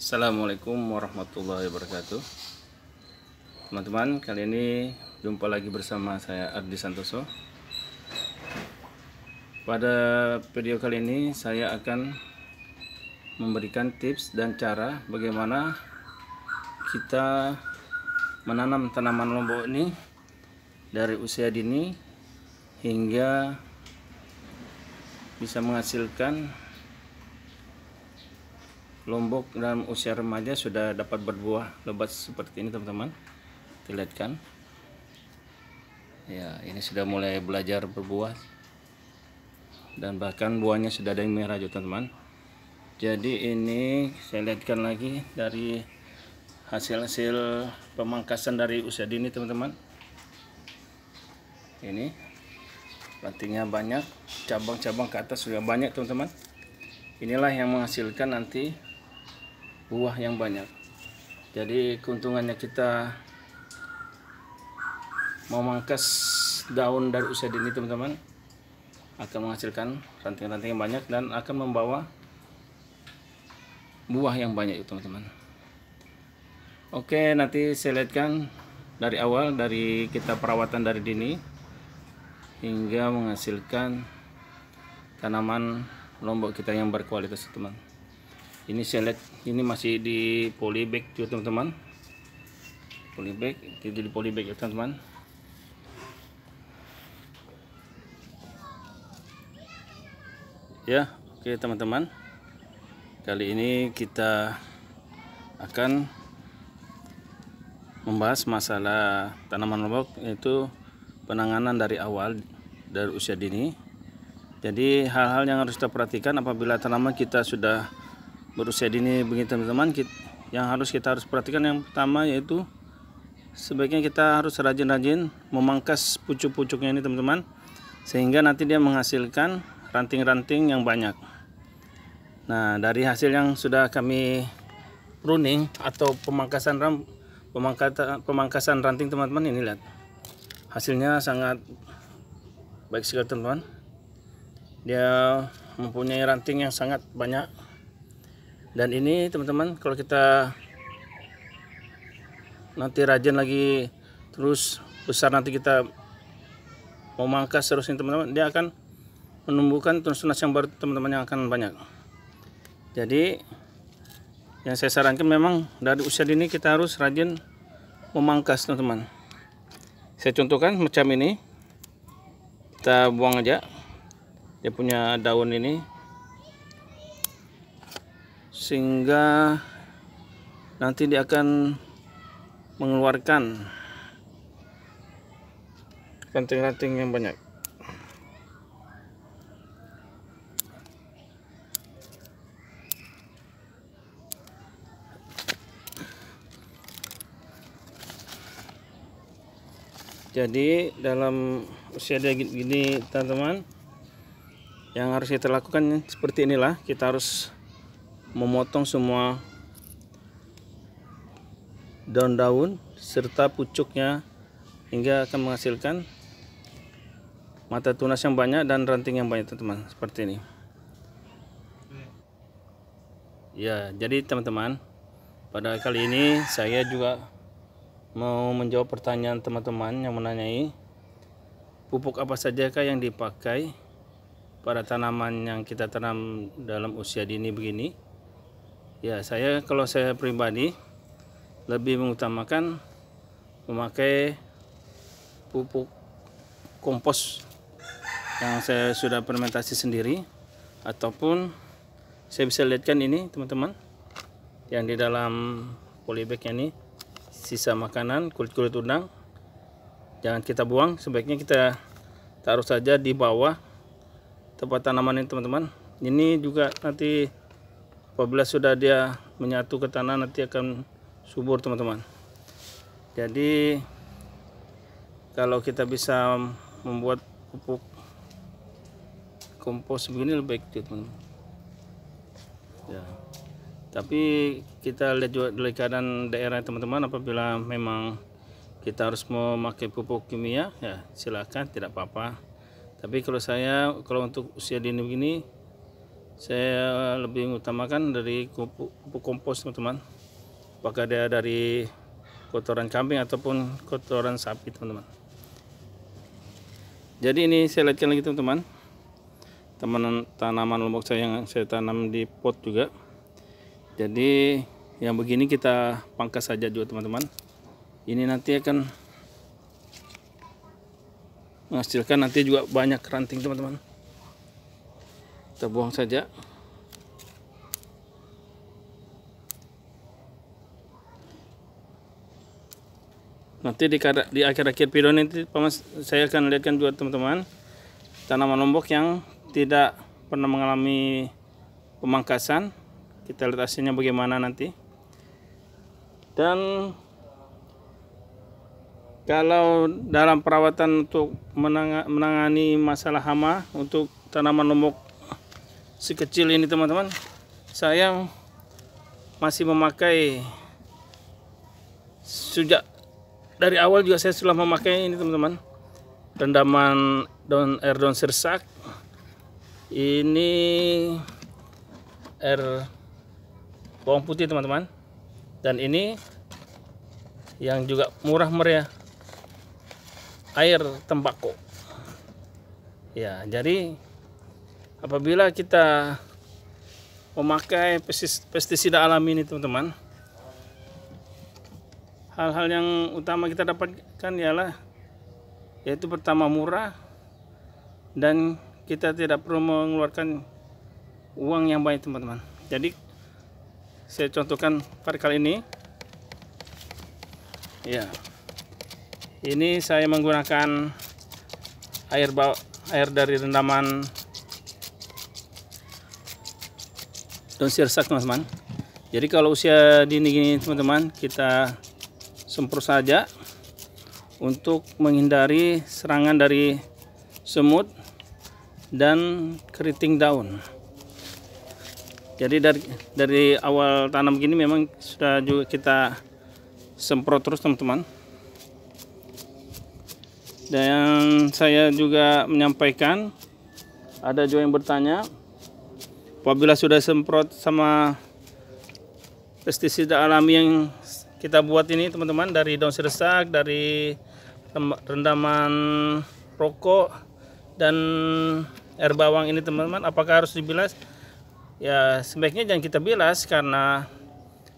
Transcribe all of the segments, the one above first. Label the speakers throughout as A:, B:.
A: Assalamualaikum warahmatullahi wabarakatuh. Teman-teman, kali ini jumpa lagi bersama saya Ardi Santoso. Pada video kali ini saya akan memberikan tips dan cara bagaimana kita menanam tanaman lombok ini dari usia dini hingga bisa menghasilkan lombok dalam usia remaja sudah dapat berbuah lebat seperti ini, teman-teman. Kita lihat kan, ya, ini sudah mulai belajar berbuah dan bahkan buahnya sudah ada yang merah juga, teman-teman. Jadi ini saya lihatkan lagi dari hasil-hasil pemangkasan dari usia dini, teman-teman. Ini rantingnya banyak, cabang-cabang ke atas juga banyak, teman-teman. Inilah yang menghasilkan nanti buah yang banyak. Jadi keuntungannya kita memangkas daun dari usia dini, teman-teman, akan menghasilkan ranting-ranting yang banyak dan akan membawa buah yang banyak, teman-teman. Oke, nanti saya lihatkan dari awal, dari kita perawatan dari dini hingga menghasilkan tanaman lombok kita yang berkualitas, teman. Ini saya lihat ini masih di polybag juga, teman-teman. Polybag, itu di polybag ya, teman-teman. Ya, oke teman-teman. Kali ini kita akan membahas masalah tanaman lombok, yaitu penanganan dari awal dari usia dini. Jadi hal-hal yang harus kita perhatikan apabila tanaman kita sudah berusia dini begini, teman-teman. Yang kita harus perhatikan yang pertama yaitu sebaiknya kita harus rajin-rajin memangkas pucuk-pucuknya ini, teman-teman, sehingga nanti dia menghasilkan ranting-ranting yang banyak. Nah, dari hasil yang sudah kami pruning atau pemangkasan ranting, teman-teman, ini lihat hasilnya sangat baik sekali, teman-teman. Dia mempunyai ranting yang sangat banyak. Dan ini, teman-teman, kalau kita nanti rajin lagi terus besar, nanti kita memangkas terus ini, teman-teman, dia akan menumbuhkan tunas-tunas yang baru, teman-teman, yang akan banyak. Jadi yang saya sarankan memang dari usia dini kita harus rajin memangkas, teman-teman. Saya contohkan macam ini, kita buang aja dia punya daun ini, sehingga nanti dia akan mengeluarkan ranting-ranting yang banyak. Jadi dalam usia dia gini, teman-teman, yang harus kita lakukan seperti inilah. Kita harus memotong semua daun-daun serta pucuknya hingga akan menghasilkan mata tunas yang banyak dan ranting yang banyak, teman-teman, seperti ini. Ya, jadi teman-teman, pada kali ini saya juga mau menjawab pertanyaan teman-teman yang menanyai pupuk apa sajakah yang dipakai pada tanaman yang kita tanam dalam usia dini begini. Ya, kalau saya pribadi lebih mengutamakan memakai pupuk kompos yang saya sudah fermentasi sendiri, ataupun saya bisa lihatkan ini, teman-teman, yang di dalam polybag ini sisa makanan, kulit-kulit udang, jangan kita buang, sebaiknya kita taruh saja di bawah tempat tanaman ini, teman-teman. Ini juga nanti apabila sudah dia menyatu ke tanah nanti akan subur, teman-teman. Jadi kalau kita bisa membuat pupuk kompos begini lebih baik, teman-teman. Ya. Tapi kita lihat juga dari keadaan daerah, teman-teman. Apabila memang kita harus memakai pupuk kimia, ya silakan, tidak apa-apa. Tapi kalau untuk usia dini begini, saya lebih mengutamakan dari pupuk kompos teman-teman, apakah dia dari kotoran kambing ataupun kotoran sapi teman-teman. Jadi ini saya lihatkan lagi teman-teman, tanaman lombok saya yang saya tanam di pot juga. Jadi yang begini kita pangkas saja juga teman-teman. Ini nanti akan menghasilkan nanti juga banyak ranting teman-teman. Kita buang saja. Nanti di akhir-akhir video nanti saya akan lihatkan juga teman-teman tanaman lombok yang tidak pernah mengalami pemangkasan. Kita lihat hasilnya bagaimana nanti. Dan kalau dalam perawatan untuk menangani masalah hama untuk tanaman lombok sekecil ini teman-teman, saya masih memakai, sejak dari awal juga saya sudah memakai ini teman-teman, rendaman air daun sirsak. Ini air bawang putih teman-teman, dan ini yang juga murah meriah, air tembakau. Ya, jadi apabila kita memakai pestisida alami ini teman-teman, hal-hal yang utama kita dapatkan ialah yaitu pertama murah, dan kita tidak perlu mengeluarkan uang yang banyak teman-teman. Jadi saya contohkan pada kali ini, ya, ini saya menggunakan air dari rendaman daun sirsak teman-teman. Jadi kalau usia dini gini teman-teman, kita semprot saja untuk menghindari serangan dari semut dan keriting daun. Jadi dari awal tanam gini memang sudah juga kita semprot terus teman-teman. Dan saya juga menyampaikan, ada juga yang bertanya, apabila sudah semprot sama pestisida alami yang kita buat ini teman-teman, dari daun sirsak, dari rendaman rokok dan air bawang ini teman-teman, apakah harus dibilas? Ya, sebaiknya jangan kita bilas, karena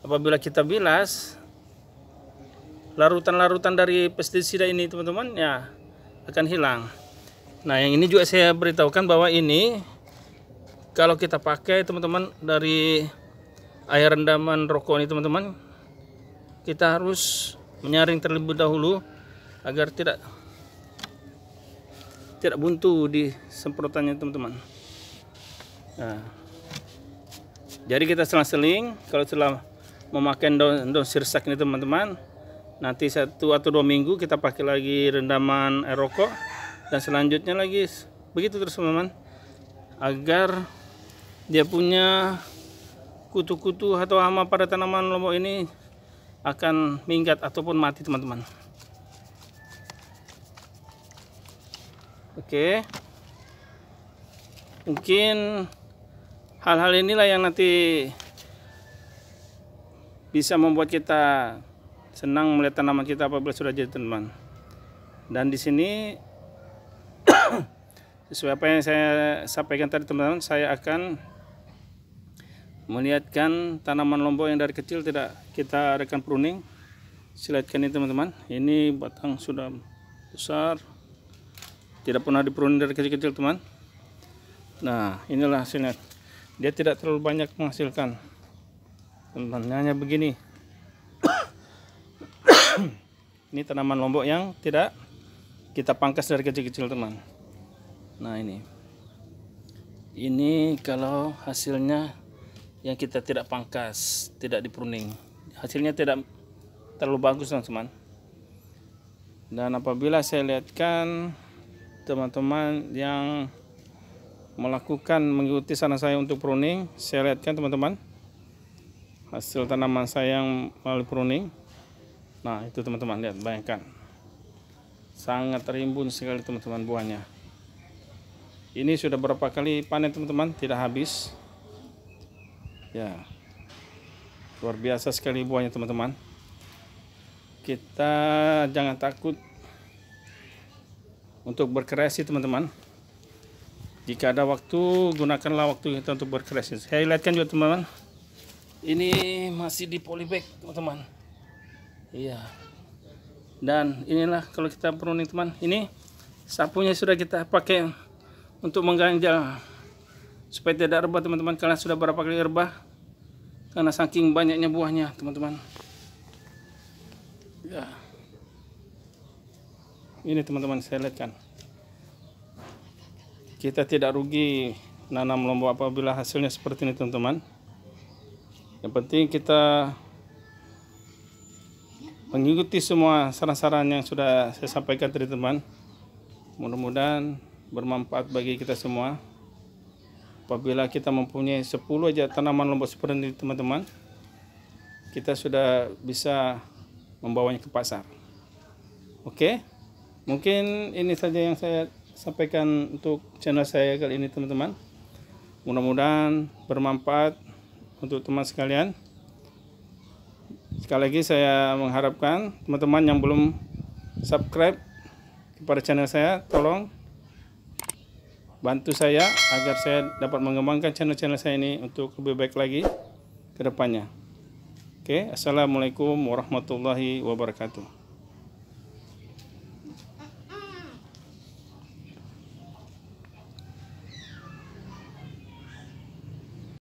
A: apabila kita bilas, larutan-larutan dari pestisida ini teman-teman ya akan hilang. Nah, yang ini juga saya beritahukan bahwa ini kalau kita pakai teman-teman dari air rendaman rokok ini teman-teman, kita harus menyaring terlebih dahulu agar tidak buntu di semprotannya teman-teman. Nah, jadi kita selang-seling, kalau setelah memakai daun sirsak ini teman-teman, nanti 1 atau 2 minggu kita pakai lagi rendaman air rokok, dan selanjutnya lagi begitu terus teman-teman, agar dia punya kutu-kutu atau hama pada tanaman lombok ini akan minggat ataupun mati teman-teman. Oke, mungkin hal-hal inilah yang nanti bisa membuat kita senang melihat tanaman kita apabila sudah jadi teman. Dan di sini sesuai apa yang saya sampaikan tadi teman-teman, saya akan melihatkan tanaman lombok yang dari kecil tidak kita adakan pruning. Silakan ini teman-teman, ini batang sudah besar, tidak pernah dipruning dari kecil-kecil teman. Nah, inilah hasilnya. Dia tidak terlalu banyak menghasilkan teman-teman, hanya begini. Ini tanaman lombok yang tidak kita pangkas dari kecil-kecil teman. Nah, ini kalau hasilnya yang kita tidak pangkas, tidak dipruning, hasilnya tidak terlalu bagus teman-teman. Dan apabila saya lihatkan teman-teman yang mengikuti saran saya untuk pruning, saya lihatkan teman-teman hasil tanaman saya yang melalui pruning. Nah, itu teman-teman, lihat, bayangkan, sangat rimbun sekali teman-teman buahnya. Ini sudah berapa kali panen teman-teman, tidak habis. Ya, luar biasa sekali buahnya teman-teman. Kita jangan takut untuk berkreasi teman-teman. Jika ada waktu, gunakanlah waktu kita untuk berkreasi. Saya lihatkan juga teman-teman, ini masih di polybag teman-teman. Iya. Dan inilah kalau kita pruning teman, ini sapunya sudah kita pakai untuk mengganjal supaya tidak rebah teman-teman. Kalian sudah berapa kali rebah karena saking banyaknya buahnya teman-teman. Ya, ini teman-teman saya lihatkan, kita tidak rugi nanam lombok apabila hasilnya seperti ini teman-teman. Yang penting kita mengikuti semua saran-saran yang sudah saya sampaikan tadi teman. Mudah-mudahan bermanfaat bagi kita semua. Apabila kita mempunyai 10 aja tanaman lombok seperti ini teman-teman, kita sudah bisa membawanya ke pasar. Oke, mungkin ini saja yang saya sampaikan untuk channel saya kali ini teman-teman. Mudah-mudahan bermanfaat untuk teman sekalian. Sekali lagi saya mengharapkan teman-teman yang belum subscribe kepada channel saya, tolong bantu saya agar saya dapat mengembangkan channel-channel saya ini untuk lebih baik lagi ke depannya. Oke, assalamualaikum warahmatullahi wabarakatuh.